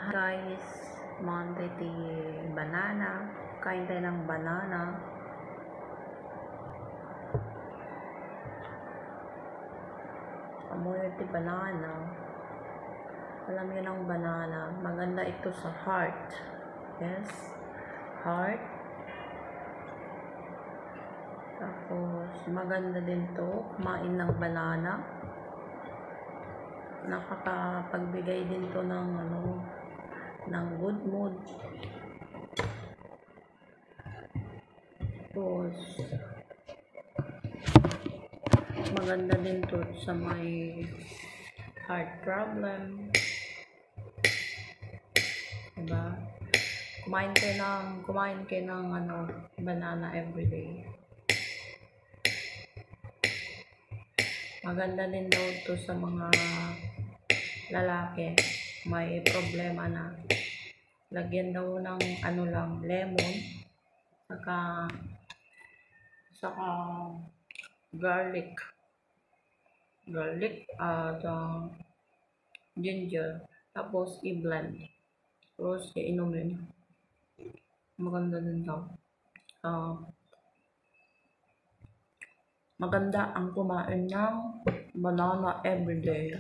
Guys, Monday ti banana. Kain tayo ng banana. Amoy ti banana. Alam niyo ng banana. Maganda ito sa heart. Yes. Heart. Tapos, maganda din to. Kumain ng banana. Nakakapagbigay din to ng ng good mood. Tapos maganda din to sa may heart problem, diba? Kumain kayo ng banana everyday. Maganda din daw to sa mga lalaki may problema na. Lagyan daw ng lemon, saka garlic at ginger, tapos i-blend, tapos iinumin. Maganda din daw. Maganda ang kumain ng banana everyday.